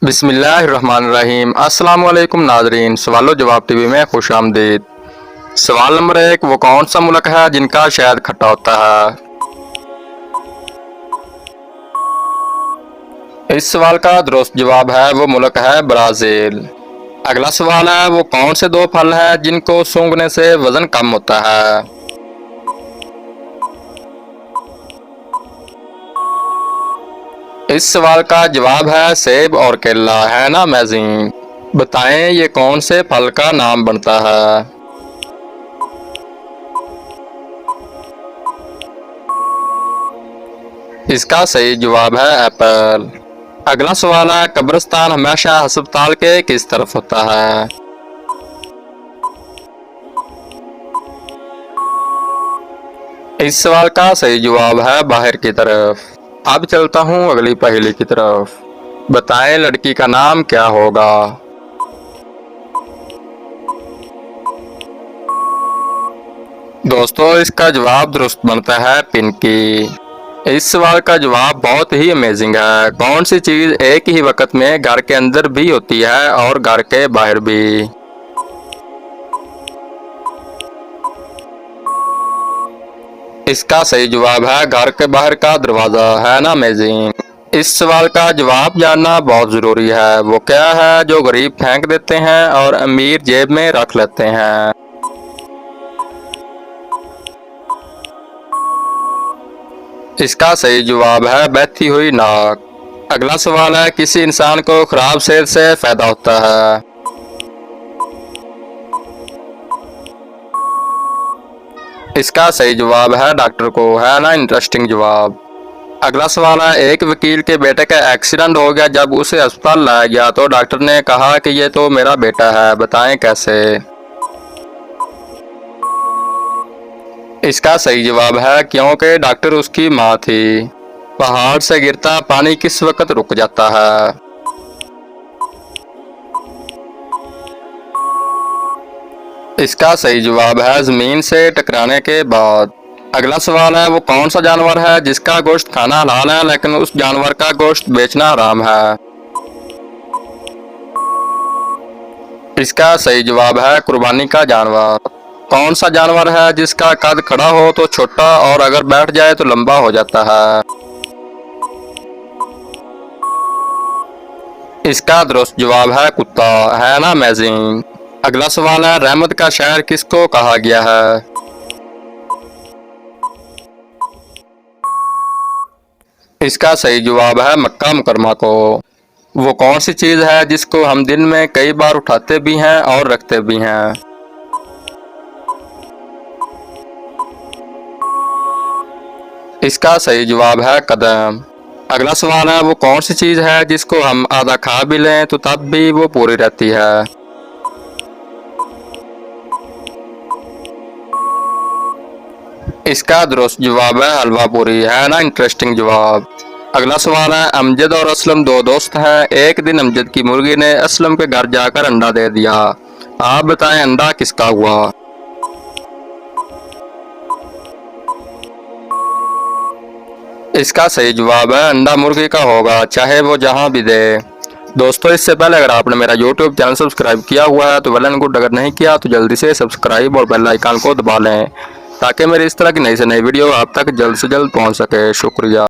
बिस्मिल्लाहिर्रहमानिर्रहीम। अस्सलाम वालेकुम नाजरीन, सवालो जवाब टीवी में खुश आमदीद। सवाल नंबर 1, वो कौन सा मुल्क है जिनका शहद खट्टा होता है? इस सवाल का दुरुस्त जवाब है वो मुल्क है ब्राज़ील। अगला सवाल है, वो कौन से दो फल हैं जिनको सूंघने से वजन कम होता है? इस सवाल का जवाब है सेब और केला। है ना अमेजिंग? बताएं ये कौन से फल का नाम बनता है? इसका सही जवाब है एप्पल। अगला सवाल है, कब्रिस्तान हमेशा अस्पताल के किस तरफ होता है? इस सवाल का सही जवाब है बाहर की तरफ। अब चलता हूँ अगली पहेली की तरफ। बताएं लड़की का नाम क्या होगा? दोस्तों इसका जवाब दुरुस्त बनता है पिंकी। इस सवाल का जवाब बहुत ही अमेजिंग है। कौन सी चीज एक ही वक्त में घर के अंदर भी होती है और घर के बाहर भी? इसका सही जवाब है घर के बाहर का दरवाजा। है ना अमेजिंग? इस सवाल का जवाब जानना बहुत जरूरी है। वो क्या है जो गरीब फेंक देते हैं और अमीर जेब में रख लेते हैं? इसका सही जवाब है बहती हुई नाक। अगला सवाल है, किसी इंसान को खराब सेहत से फायदा होता है? इसका सही जवाब है डॉक्टर को। है ना इंटरेस्टिंग जवाब? अगला सवाल है, एक वकील के बेटे का एक्सीडेंट हो गया। जब उसे अस्पताल लाया गया तो डॉक्टर ने कहा कि ये तो मेरा बेटा है। बताएं कैसे? इसका सही जवाब है क्योंकि डॉक्टर उसकी माँ थी। पहाड़ से गिरता पानी किस वक्त रुक जाता है? इसका सही जवाब है जमीन से टकराने के बाद। अगला सवाल है, वो कौन सा जानवर है जिसका गोश्त खाना हलाल है लेकिन उस जानवर का गोश्त बेचना हराम है? इसका सही जवाब है कुर्बानी का जानवर। कौन सा जानवर है जिसका कद खड़ा हो तो छोटा और अगर बैठ जाए तो लंबा हो जाता है? इसका दुरुस्त जवाब है कुत्ता। है ना अमेजिंग? अगला सवाल है, रहमत का शहर किसको कहा गया है? इसका सही जवाब है मक्का मुकरमा को। वो कौन सी चीज है जिसको हम दिन में कई बार उठाते भी हैं और रखते भी हैं? इसका सही जवाब है कदम। अगला सवाल है, वो कौन सी चीज है जिसको हम आधा खा भी लें तो तब भी वो पूरी रहती है? इसका दुरुस्त जवाब है हलवा पूरी। है ना इंटरेस्टिंग जवाब? अगला सवाल है, अमजद और असलम दो दोस्त हैं। एक दिन अमजद की मुर्गी ने असलम के घर जाकर अंडा दे दिया। आप बताएं अंडा किसका हुआ? इसका सही जवाब है अंडा मुर्गी का होगा, चाहे वो जहां भी दे। दोस्तों इससे पहले अगर आपने मेरा YouTube चैनल सब्सक्राइब किया हुआ है तो वेल एंड गुड, अगर नहीं किया तो जल्दी से सब्सक्राइब और बेल आइकन को दबा लें ताकि मेरी इस तरह की नई से नई वीडियो आप तक जल्द से जल्द पहुंच सके। शुक्रिया।